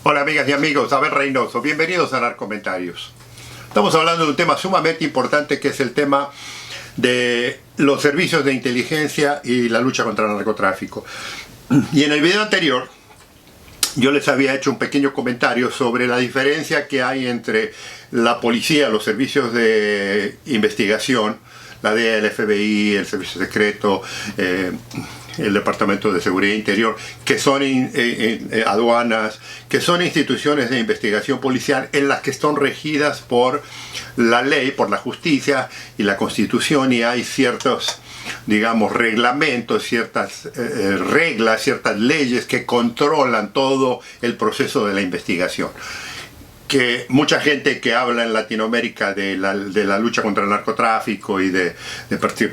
Hola amigas y amigos, Abel Reynoso, bienvenidos a Narcomentarios. Estamos hablando de un tema sumamente importante que es el tema de los servicios de inteligencia y la lucha contra el narcotráfico. Y en el video anterior yo les había hecho un pequeño comentario sobre la diferencia que hay entre la policía, los servicios de investigación, la DEA, el FBI, el Servicio Secreto, el Departamento de Seguridad Interior, que son aduanas, que son instituciones de investigación policial en las que están regidas por la ley, por la justicia y la Constitución, y hay ciertos, digamos, reglamentos, ciertas reglas, ciertas leyes que controlan todo el proceso de la investigación. Que mucha gente que habla en Latinoamérica de la lucha contra el narcotráfico y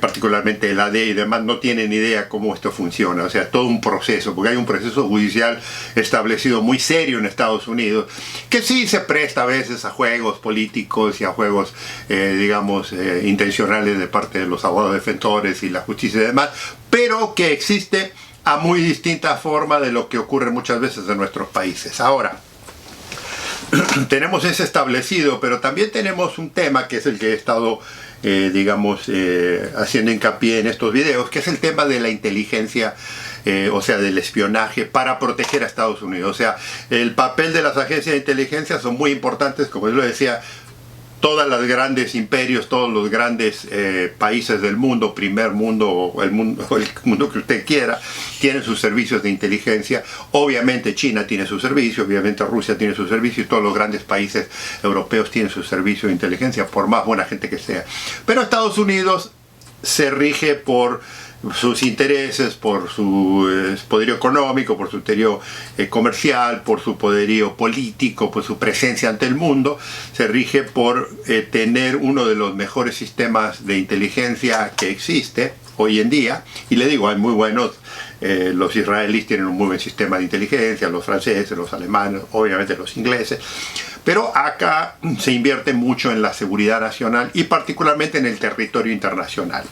particularmente de la DEA y demás no tienen idea cómo esto funciona. O sea, todo un proceso, porque hay un proceso judicial establecido muy serio en Estados Unidos, que sí se presta a veces a juegos políticos y a juegos, digamos, intencionales de parte de los abogados defensores y la justicia y demás, pero que existe a muy distinta forma de lo que ocurre muchas veces en nuestros países. Ahora, tenemos ese establecido, pero también tenemos un tema que es el que he estado, digamos, haciendo hincapié en estos videos, que es el tema de la inteligencia, o sea, del espionaje para proteger a Estados Unidos. O sea, el papel de las agencias de inteligencia son muy importantes, como yo lo decía. Todos los grandes imperios, todos los grandes países del mundo, primer mundo o el mundo que usted quiera, tienen sus servicios de inteligencia. Obviamente China tiene su servicio, obviamente Rusia tiene su servicio y todos los grandes países europeos tienen su servicio de inteligencia, por más buena gente que sea. Pero Estados Unidos se rige por sus intereses, por su poderío económico, por su poderío comercial, por su poderío político, por su presencia ante el mundo. Se rige por tener uno de los mejores sistemas de inteligencia que existe hoy en día. Y le digo, hay muy buenos, los israelíes tienen un muy buen sistema de inteligencia, los franceses, los alemanes, obviamente los ingleses. Pero acá se invierte mucho en la seguridad nacional y particularmente en el territorio internacional.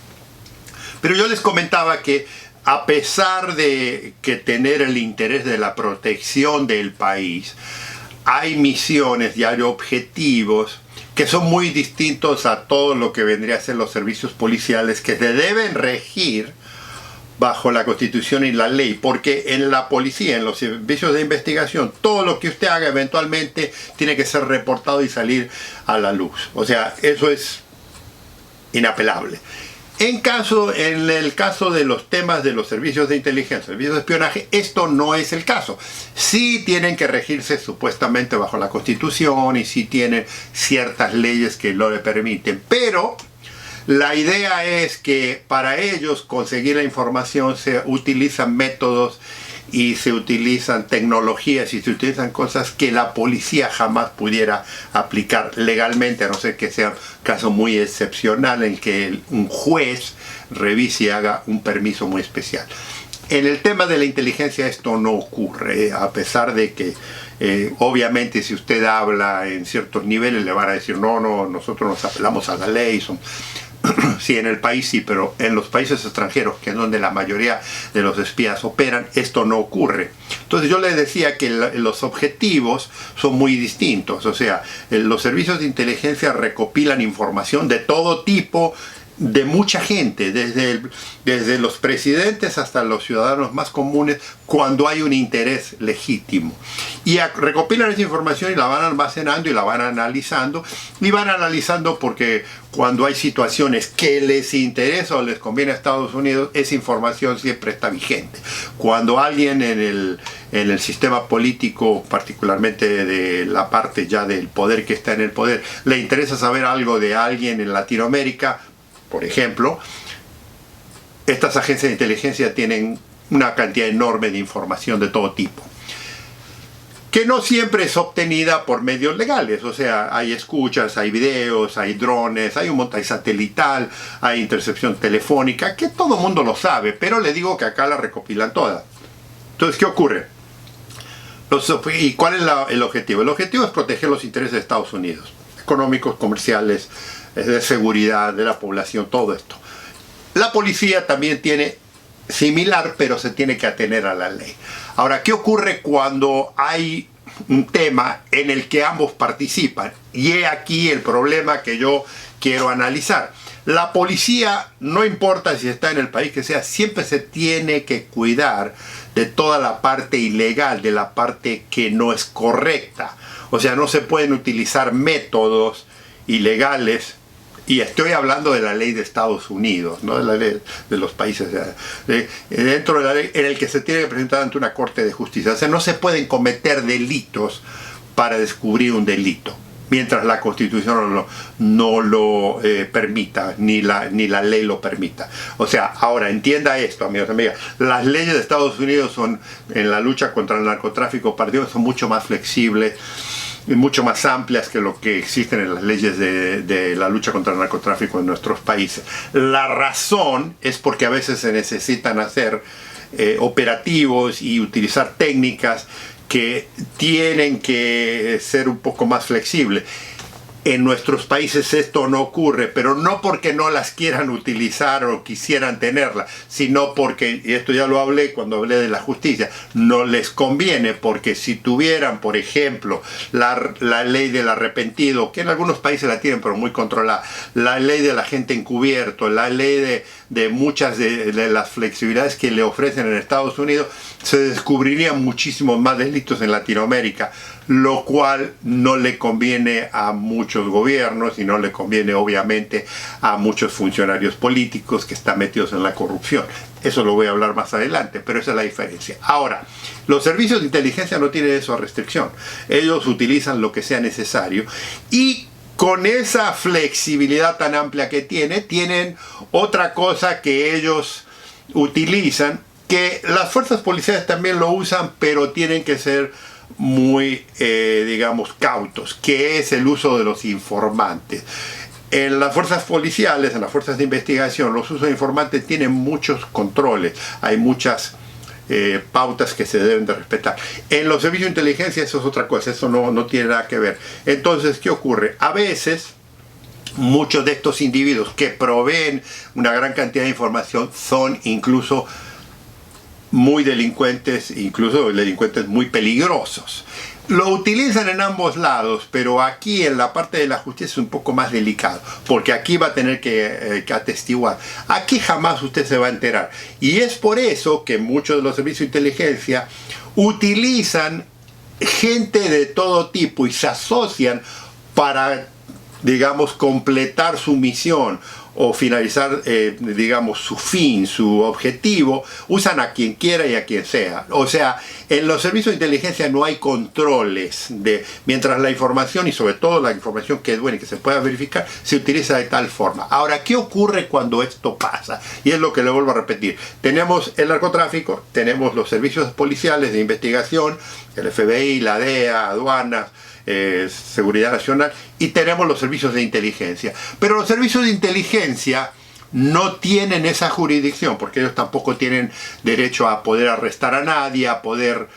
Pero yo les comentaba que a pesar de que tener el interés de la protección del país, hay misiones y hay objetivos que son muy distintos a todo lo que vendría a ser los servicios policiales, que se deben regir bajo la Constitución y la ley, porque en la policía, en los servicios de investigación, todo lo que usted haga eventualmente tiene que ser reportado y salir a la luz. O sea, eso es inapelable. En el caso de los temas de los servicios de inteligencia, servicios de espionaje, esto no es el caso. Sí tienen que regirse supuestamente bajo la Constitución y sí tienen ciertas leyes que lo le permiten, pero la idea es que para ellos conseguir la información se utilizan métodos y se utilizan tecnologías y se utilizan cosas que la policía jamás pudiera aplicar legalmente, a no ser que sea un caso muy excepcional en que un juez revise y haga un permiso muy especial. En el tema de la inteligencia esto no ocurre, a pesar de que obviamente si usted habla en ciertos niveles le van a decir no, nosotros nos apelamos a la ley, sí, en el país sí, pero en los países extranjeros, que es donde la mayoría de los espías operan, esto no ocurre. Entonces yo les decía que los objetivos son muy distintos. O sea, los servicios de inteligencia recopilan información de todo tipo, de mucha gente, desde los presidentes hasta los ciudadanos más comunes, cuando hay un interés legítimo. Y recopilan esa información y la van almacenando y la van analizando. Y van analizando porque cuando hay situaciones que les interesa o les conviene a Estados Unidos, esa información siempre está vigente. Cuando alguien en el sistema político, particularmente de la parte ya del poder que está en el poder, le interesa saber algo de alguien en Latinoamérica, por ejemplo, estas agencias de inteligencia tienen una cantidad enorme de información de todo tipo, que no siempre es obtenida por medios legales. O sea, hay escuchas, hay videos, hay drones, hay satelital, hay intercepción telefónica, que todo el mundo lo sabe, pero le digo que acá la recopilan todas. Entonces, ¿qué ocurre? ¿Y cuál es el objetivo? El objetivo es proteger los intereses de Estados Unidos, económicos, comerciales, de seguridad de la población, todo esto. La policía también tiene similar, pero se tiene que atener a la ley. Ahora, ¿qué ocurre cuando hay un tema en el que ambos participan. Y he aquí el problema que yo quiero analizar. La policía, no importa si está en el país que sea, siempre se tiene que cuidar de toda la parte ilegal, de la parte que no es correcta. O sea, no se pueden utilizar métodos ilegales. Y estoy hablando de la ley de Estados Unidos, no de la ley de los países dentro de la ley en el que se tiene que presentar ante una corte de justicia. O sea, no se pueden cometer delitos para descubrir un delito, mientras la Constitución no lo permita, ni la ley lo permita. O sea, ahora entienda esto, amigos y amigas, las leyes de Estados Unidos son, en la lucha contra el narcotráfico, son mucho más flexibles, mucho más amplias que lo que existen en las leyes de la lucha contra el narcotráfico en nuestros países. La razón es porque a veces se necesitan hacer operativos y utilizar técnicas que tienen que ser un poco más flexibles. En nuestros países esto no ocurre, pero no porque no las quieran utilizar o quisieran tenerlas, sino porque, y esto ya lo hablé cuando hablé de la justicia, no les conviene, porque si tuvieran, por ejemplo, la ley del arrepentido, que en algunos países la tienen pero muy controlada, la ley del agente encubierto, la ley de muchas de las flexibilidades que le ofrecen en Estados Unidos, se descubrirían muchísimos más delitos en Latinoamérica, lo cual no le conviene a muchos gobiernos y no le conviene obviamente a muchos funcionarios políticos que están metidos en la corrupción. Eso lo voy a hablar más adelante, pero esa es la diferencia. Ahora, los servicios de inteligencia no tienen esa restricción. Ellos utilizan lo que sea necesario y con esa flexibilidad tan amplia que tienen otra cosa que ellos utilizan, que las fuerzas policiales también lo usan, pero tienen que ser muy, digamos, cautos, que es el uso de los informantes. En las fuerzas policiales, en las fuerzas de investigación, los usos de informantes tienen muchos controles, hay muchas pautas que se deben de respetar. En los servicios de inteligencia eso es otra cosa, eso no tiene nada que ver. Entonces, ¿qué ocurre? A veces muchos de estos individuos que proveen una gran cantidad de información son incluso muy delincuentes, incluso delincuentes muy peligrosos. Lo utilizan en ambos lados, pero aquí en la parte de la justicia es un poco más delicado, porque aquí va a tener que atestiguar. Aquí jamás usted se va a enterar. Y es por eso que muchos de los servicios de inteligencia utilizan gente de todo tipo y se asocian para, digamos, completar su misión o finalizar, digamos, su fin, su objetivo. Usan a quien quiera y a quien sea. O sea, en los servicios de inteligencia no hay controles, mientras la información, y sobre todo la información que es buena y que se pueda verificar, se utiliza de tal forma. Ahora, ¿qué ocurre cuando esto pasa? Y es lo que le vuelvo a repetir. Tenemos el narcotráfico, tenemos los servicios policiales de investigación, el FBI, la DEA, aduanas, Seguridad Nacional, y tenemos los servicios de inteligencia. Pero los servicios de inteligencia no tienen esa jurisdicción, porque ellos tampoco tienen derecho a poder arrestar a nadie, a poder,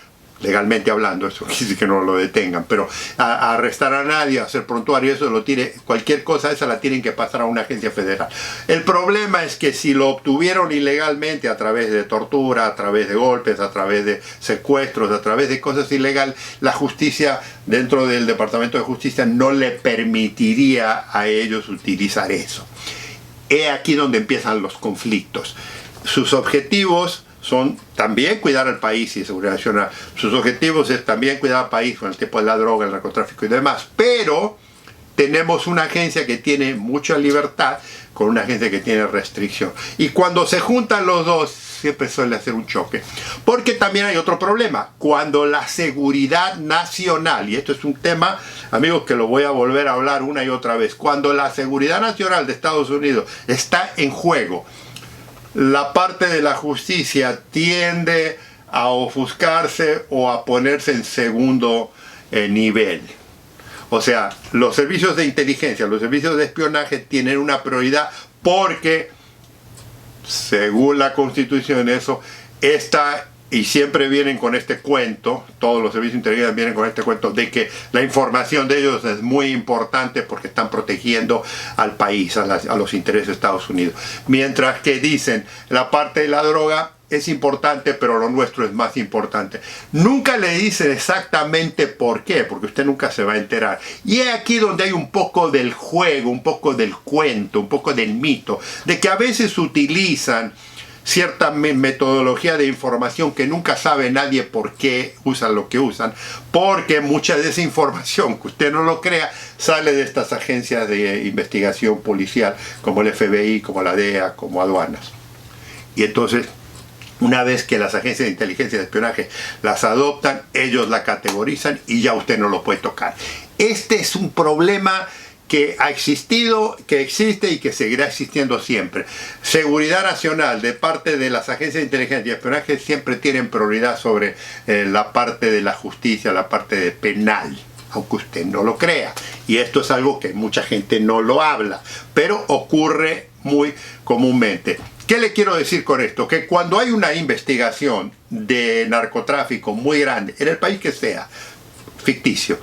legalmente hablando, eso quiere decir que no lo detengan, pero a arrestar a nadie, a hacer prontuario, eso lo tiene, cualquier cosa esa la tienen que pasar a una agencia federal. El problema es que si lo obtuvieron ilegalmente a través de tortura, a través de golpes, a través de secuestros, a través de cosas ilegales, la justicia dentro del Departamento de Justicia no le permitiría a ellos utilizar eso. He aquí donde empiezan los conflictos. Sus objetivos son también cuidar al país y seguridad nacional. Sus objetivos es también cuidar al país con el tipo de la droga, el narcotráfico y demás. Pero tenemos una agencia que tiene mucha libertad con una agencia que tiene restricción. Y cuando se juntan los dos, siempre suele hacer un choque. Porque también hay otro problema. Cuando la seguridad nacional, y esto es un tema, amigos, que lo voy a volver a hablar una y otra vez, cuando la seguridad nacional de Estados Unidos está en juego, la parte de la justicia tiende a ofuscarse o a ponerse en segundo nivel. O sea, los servicios de inteligencia, los servicios de espionaje tienen una prioridad porque, según la Constitución, eso está, y siempre vienen con este cuento, todos los servicios de inteligencia vienen con este cuento de que la información de ellos es muy importante porque están protegiendo al país, a los intereses de Estados Unidos. Mientras que dicen, la parte de la droga es importante, pero lo nuestro es más importante. Nunca le dicen exactamente por qué, porque usted nunca se va a enterar. Y es aquí donde hay un poco del juego, un poco del cuento, un poco del mito, de que a veces utilizan cierta metodología de información que nunca sabe nadie por qué usan lo que usan, porque mucha de esa información, que usted no lo crea, sale de estas agencias de investigación policial, como el FBI, como la DEA, como aduanas. Y entonces, una vez que las agencias de inteligencia y de espionaje las adoptan, ellos la categorizan y ya usted no lo puede tocar. Este es un problema que ha existido, que existe y que seguirá existiendo siempre. Seguridad nacional de parte de las agencias de inteligencia y espionaje siempre tienen prioridad sobre la parte de la justicia, la parte de penal, aunque usted no lo crea. Y esto es algo que mucha gente no lo habla, pero ocurre muy comúnmente. ¿Qué le quiero decir con esto? Que cuando hay una investigación de narcotráfico muy grande, en el país que sea, ficticio,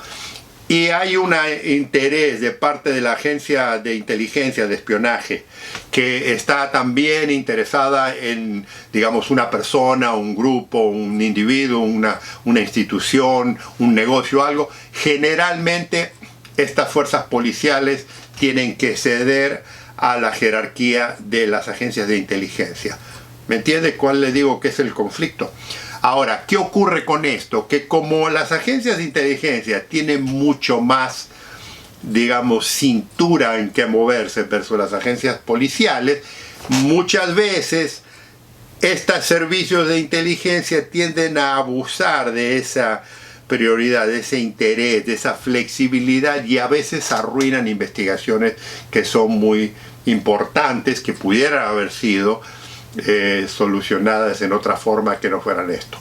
y hay un interés de parte de la agencia de inteligencia, de espionaje, que está también interesada en, digamos, una persona, un grupo, un individuo, una institución, un negocio, algo, generalmente estas fuerzas policiales tienen que ceder a la jerarquía de las agencias de inteligencia. ¿Me entiende cuál le digo que es el conflicto? Ahora, ¿qué ocurre con esto? Que como las agencias de inteligencia tienen mucho más, digamos, cintura en que moverse versus las agencias policiales, muchas veces estos servicios de inteligencia tienden a abusar de esa prioridad, de ese interés, de esa flexibilidad, y a veces arruinan investigaciones que son muy importantes, que pudieran haber sido solucionadas en otra forma que no fueran esto.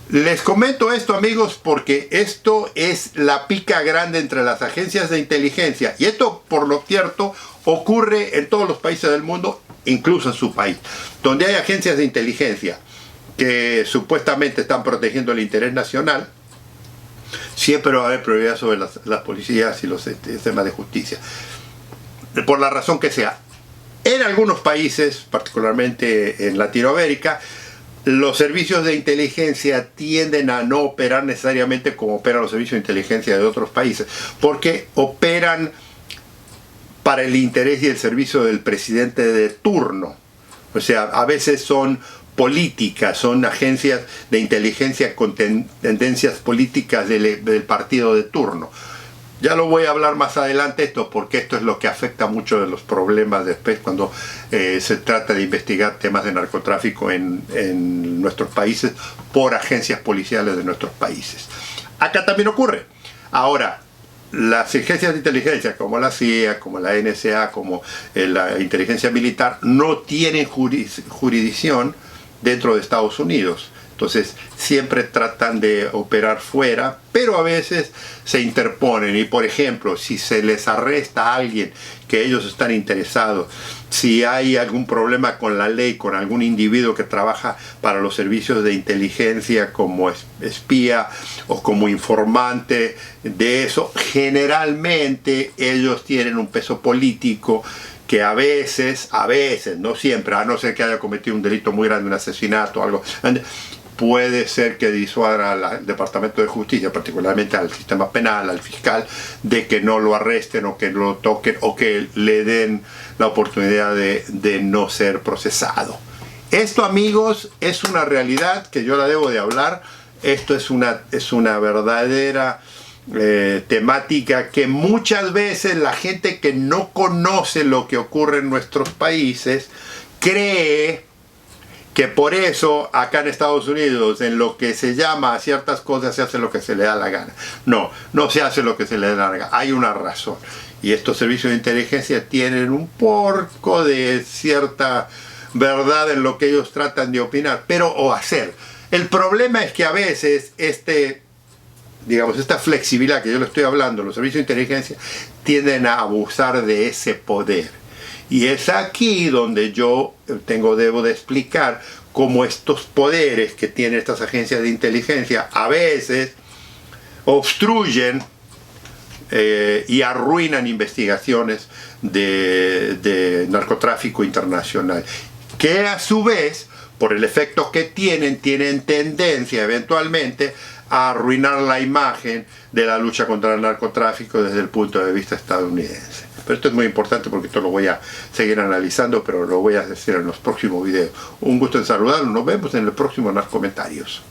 Les comento esto, amigos, porque esto es la pica grande entre las agencias de inteligencia, y esto, por lo cierto, ocurre en todos los países del mundo, incluso en su país, donde hay agencias de inteligencia que supuestamente están protegiendo el interés nacional. Siempre va a haber prioridad sobre las policías y los sistemas de justicia, por la razón que sea. En algunos países, particularmente en Latinoamérica, los servicios de inteligencia tienden a no operar necesariamente como operan los servicios de inteligencia de otros países, porque operan para el interés y el servicio del presidente de turno. O sea, a veces son políticas, son agencias de inteligencia con tendencias políticas del partido de turno. Ya lo voy a hablar más adelante esto, porque esto es lo que afecta mucho de los problemas después cuando se trata de investigar temas de narcotráfico en nuestros países por agencias policiales de nuestros países. Acá también ocurre. Ahora, las agencias de inteligencia como la CIA, como la NSA, como la inteligencia militar, no tienen jurisdicción dentro de Estados Unidos. Entonces siempre tratan de operar fuera, pero a veces se interponen. Y por ejemplo, si se les arresta a alguien que ellos están interesados, si hay algún problema con la ley, con algún individuo que trabaja para los servicios de inteligencia como espía o como informante de eso, generalmente ellos tienen un peso político que a veces, no siempre, a no ser que haya cometido un delito muy grande, un asesinato o algo, puede ser que disuada al Departamento de Justicia, particularmente al sistema penal, al fiscal, de que no lo arresten o que no lo toquen o que le den la oportunidad de no ser procesado. Esto, amigos, es una realidad que yo la debo de hablar. Esto es una verdadera temática que muchas veces la gente que no conoce lo que ocurre en nuestros países cree que por eso acá en Estados Unidos, en lo que se llama a ciertas cosas, se hace lo que se le da la gana. No, no se hace lo que se le da la gana. Hay una razón. Y estos servicios de inteligencia tienen un poco de cierta verdad en lo que ellos tratan de opinar, o hacer. El problema es que a veces esta flexibilidad que yo le estoy hablando, los servicios de inteligencia tienden a abusar de ese poder. Y es aquí donde yo debo de explicar cómo estos poderes que tienen estas agencias de inteligencia a veces obstruyen y arruinan investigaciones de narcotráfico internacional, que a su vez, por el efecto que tienen tendencia eventualmente a arruinar la imagen de la lucha contra el narcotráfico desde el punto de vista estadounidense. Pero esto es muy importante porque esto lo voy a seguir analizando, pero lo voy a decir en los próximos videos. Un gusto en saludarlos, nos vemos en el próximo Narcomentarios.